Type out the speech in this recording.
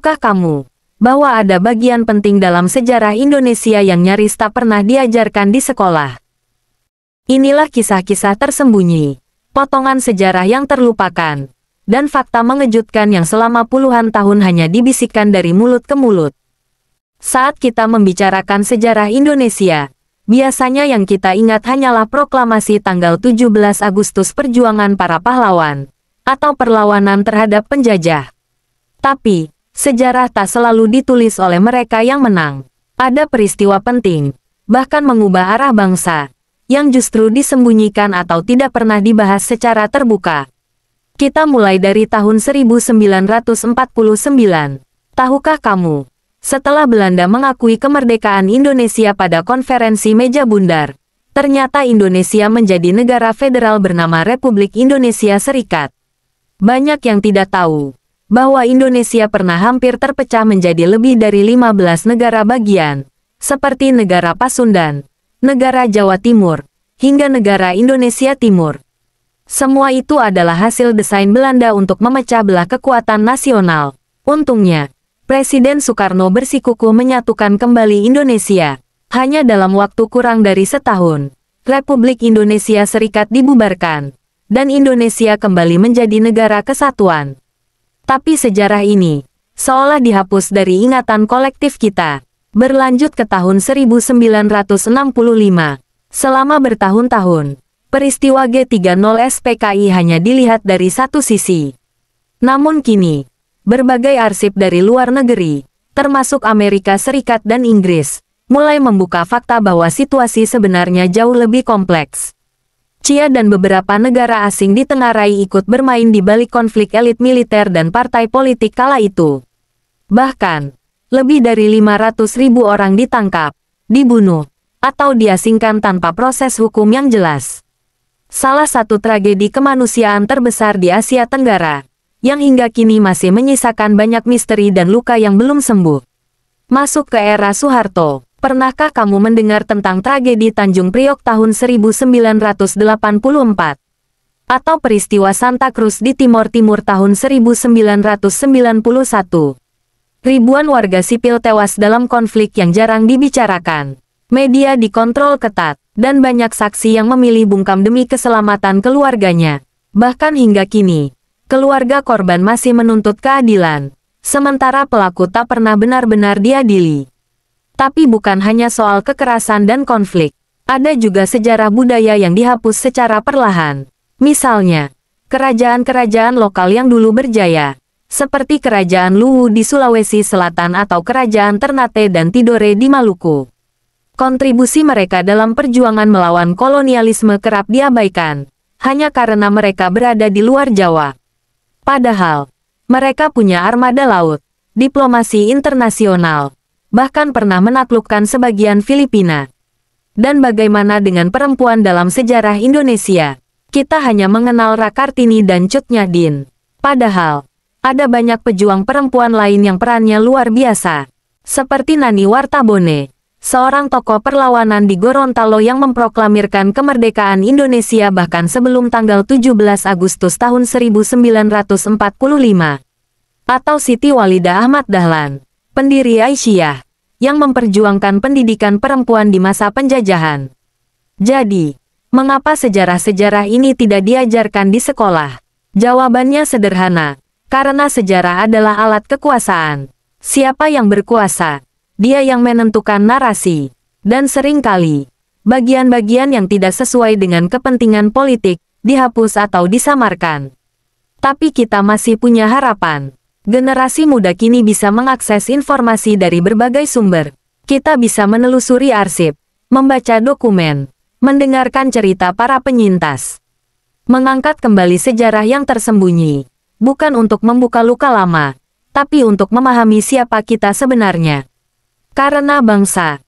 Tahukah kamu bahwa ada bagian penting dalam sejarah Indonesia yang nyaris tak pernah diajarkan di sekolah? Inilah kisah-kisah tersembunyi, potongan sejarah yang terlupakan, dan fakta mengejutkan yang selama puluhan tahun hanya dibisikkan dari mulut ke mulut. Saat kita membicarakan sejarah Indonesia, biasanya yang kita ingat hanyalah proklamasi tanggal 17 Agustus perjuangan para pahlawan, atau perlawanan terhadap penjajah. Tapi, sejarah tak selalu ditulis oleh mereka yang menang. Ada peristiwa penting, bahkan mengubah arah bangsa, yang justru disembunyikan atau tidak pernah dibahas secara terbuka. Kita mulai dari tahun 1949. Tahukah kamu, setelah Belanda mengakui kemerdekaan Indonesia pada konferensi Meja Bundar, ternyata Indonesia menjadi negara federal bernama Republik Indonesia Serikat. Banyak yang tidak tahu bahwa Indonesia pernah hampir terpecah menjadi lebih dari 15 negara bagian, seperti negara Pasundan, negara Jawa Timur, hingga negara Indonesia Timur. Semua itu adalah hasil desain Belanda untuk memecah belah kekuatan nasional. Untungnya, Presiden Soekarno bersikukuh menyatukan kembali Indonesia. Hanya dalam waktu kurang dari setahun, Republik Indonesia Serikat dibubarkan, dan Indonesia kembali menjadi negara kesatuan. Tapi sejarah ini seolah dihapus dari ingatan kolektif kita. Berlanjut ke tahun 1965. Selama bertahun-tahun, peristiwa G30 SPKI hanya dilihat dari satu sisi. Namun kini, berbagai arsip dari luar negeri, termasuk Amerika Serikat dan Inggris, mulai membuka fakta bahwa situasi sebenarnya jauh lebih kompleks. Cia dan beberapa negara asing ditengarai ikut bermain di balik konflik elit militer dan partai politik kala itu. Bahkan, lebih dari 500.000 orang ditangkap, dibunuh, atau diasingkan tanpa proses hukum yang jelas. Salah satu tragedi kemanusiaan terbesar di Asia Tenggara, yang hingga kini masih menyisakan banyak misteri dan luka yang belum sembuh. Masuk ke era Soeharto. Pernahkah kamu mendengar tentang tragedi Tanjung Priok tahun 1984? Atau peristiwa Santa Cruz di Timor Timur tahun 1991? Ribuan warga sipil tewas dalam konflik yang jarang dibicarakan. Media dikontrol ketat, dan banyak saksi yang memilih bungkam demi keselamatan keluarganya. Bahkan hingga kini, keluarga korban masih menuntut keadilan, sementara pelaku tak pernah benar-benar diadili. Tapi bukan hanya soal kekerasan dan konflik, ada juga sejarah budaya yang dihapus secara perlahan. Misalnya, kerajaan-kerajaan lokal yang dulu berjaya, seperti Kerajaan Luwu di Sulawesi Selatan atau Kerajaan Ternate dan Tidore di Maluku. Kontribusi mereka dalam perjuangan melawan kolonialisme kerap diabaikan, hanya karena mereka berada di luar Jawa. Padahal, mereka punya armada laut, diplomasi internasional, bahkan pernah menaklukkan sebagian Filipina. Dan bagaimana dengan perempuan dalam sejarah Indonesia? Kita hanya mengenal Rakartini dan Cut Nyahdin. Padahal, ada banyak pejuang perempuan lain yang perannya luar biasa. Seperti Nani Wartabone, seorang tokoh perlawanan di Gorontalo yang memproklamirkan kemerdekaan Indonesia bahkan sebelum tanggal 17 Agustus tahun 1945. Atau Siti Walidah Ahmad Dahlan, pendiri Aisyah, yang memperjuangkan pendidikan perempuan di masa penjajahan. Jadi, mengapa sejarah-sejarah ini tidak diajarkan di sekolah? Jawabannya sederhana, karena sejarah adalah alat kekuasaan. Siapa yang berkuasa? Dia yang menentukan narasi. Dan seringkali, bagian-bagian yang tidak sesuai dengan kepentingan politik, dihapus atau disamarkan. Tapi kita masih punya harapan. Generasi muda kini bisa mengakses informasi dari berbagai sumber. Kita bisa menelusuri arsip, membaca dokumen, mendengarkan cerita para penyintas. Mengangkat kembali sejarah yang tersembunyi, bukan untuk membuka luka lama, tapi untuk memahami siapa kita sebenarnya. Karena bangsa